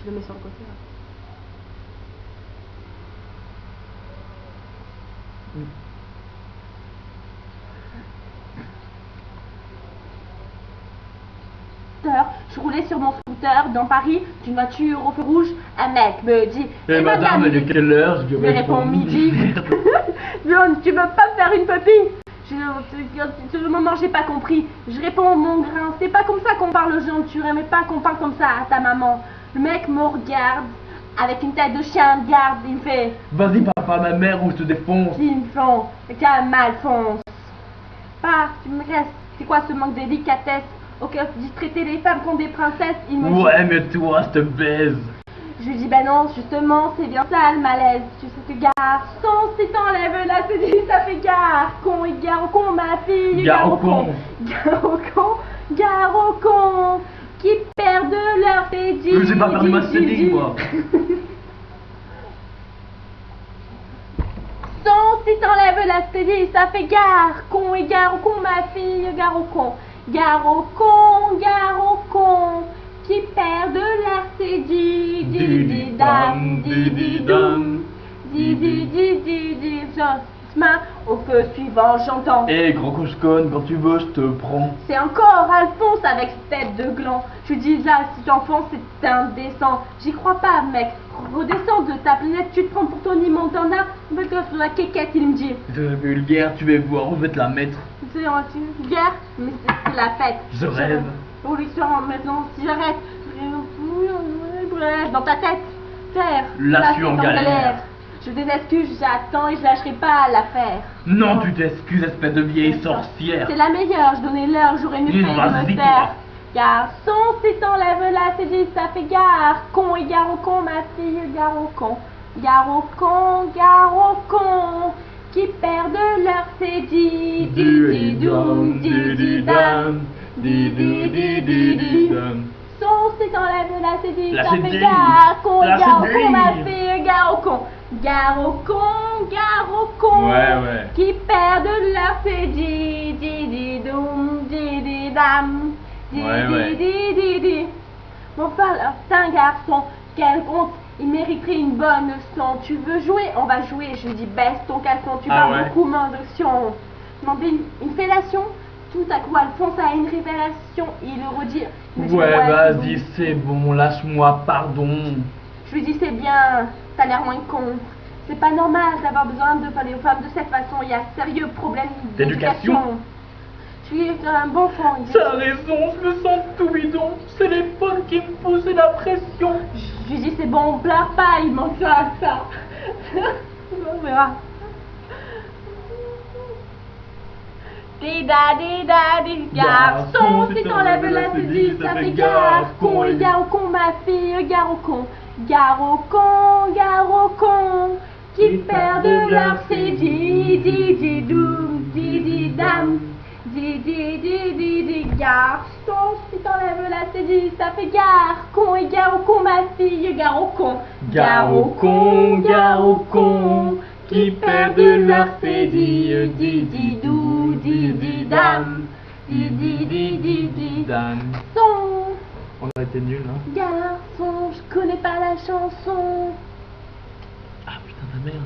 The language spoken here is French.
Je le mets sur le côté là. Je roulais sur mon scooter dans Paris, d'une voiture au feu rouge, un mec me dit Eh madame, il est quelle heure? Je lui réponds midi. Tu veux pas me faire une pupille? Ce moment j'ai pas compris. Je réponds mon grain, c'est pas comme ça qu'on parle aux gens, tu aimais pas qu'on parle comme ça à ta maman. Le mec me regarde avec une tête de chien de garde, il me fait vas-y papa, ma mère ou je te défonce. Il me font, qu'un malfonce. Pas, tu me restes, c'est quoi ce manque de délicatesse? Ok, tu dis traiter les femmes comme des princesses, il me ouais, mais toi, je te baise. Je lui dis, ben non, justement, c'est bien ça le malaise. Tu sais que garçon, si t'enlèves la cédille, ça fait gare. Con et gare au con, ma fille. Gare au con. Gare au con, gare au con. Qui perdent leur cédille. J'ai pas perdu ma cédille, moi. Si t'enlèves la cédille, ça fait gare. Con et gare au con, ma fille. Gare au con. Gare au con, gare au con. Qui perdent leur cédille. Didi dam, didi dum. Didi didi didi. Au feu suivant, j'entends. Eh, gros cochonne, quand tu veux, je te prends. C'est encore Alphonse avec cette tête de gland. Je dis là, si t'enfonces, c'est indécent. J'y crois pas, mec. Redescends de ta planète, tu te prends pour Tony Montana. Mets-toi sur la quéquette, il me dit. C'est vulgaire, tu vas voir où je vais te la mettre. C'est vulgaire, mais c'est la fête. Je rêve. Oh, l'histoire maintenant, si j'arrête. Dans ta tête, terre. Là, je suis en galère. Je des excuses, j'attends et je lâcherai pas l'affaire. Non, tu t'excuses, espèce de vieille sorcière. C'est la meilleure, je donnais l'heure, j'aurais mieux fait de me faire. Garçon, si t'enlèves la cédille, ça fait gare. Con et gare au con, ma fille, gare au con. Gare au con, gare au con. Qui perdent leur cédille. Didi doum, didi dam. Didi didi didi. Si t'enlèves la cédille, ça fait gare. Con et gare au con, ma fille, gare au con. Gare au con, gare au con. Ouais. Qui perdent leur cédille. Didi doum, didi dam. Ouais. Bon, enfin, c'est un garçon, quel compte, il mériterait une bonne leçon. Tu veux jouer? On va jouer. Je lui dis, baisse ton caleçon, tu parles beaucoup moins d'action. Demander une fellation. Tout à coup, Alphonse a une révélation. Il le redit. Ouais, vas-y, c'est bon, lâche-moi, pardon. Je lui dis, c'est bien, t'as l'air moins con. C'est pas normal d'avoir besoin de parler aux femmes de cette façon. Il y a sérieux problème d'éducation. Tu es un bon fond. T'as raison, je me sens tout bidon. C'est les pommes qui me poussent la pression. Je lui dis c'est bon, on pleure pas, il manque ça. On verra. Dida, garçon, si t'enlèves la cédille, ça fait gare. Con et gare au con, ma fille, gare au con. Gare au con, gare au con. Qui perdent leur cédille. Didi doum, didi dam. Didi, garçon, si t'enlèves la cédille, ça fait gare. Con et gare au con, ma fille, gare au con. Gare au con, gare au con. Qui perdent leur cédille. Didi dou, didi dam. Didi dam. Son. On a été nuls, hein. Garçon, je connais pas la chanson. Ah putain, ta mère.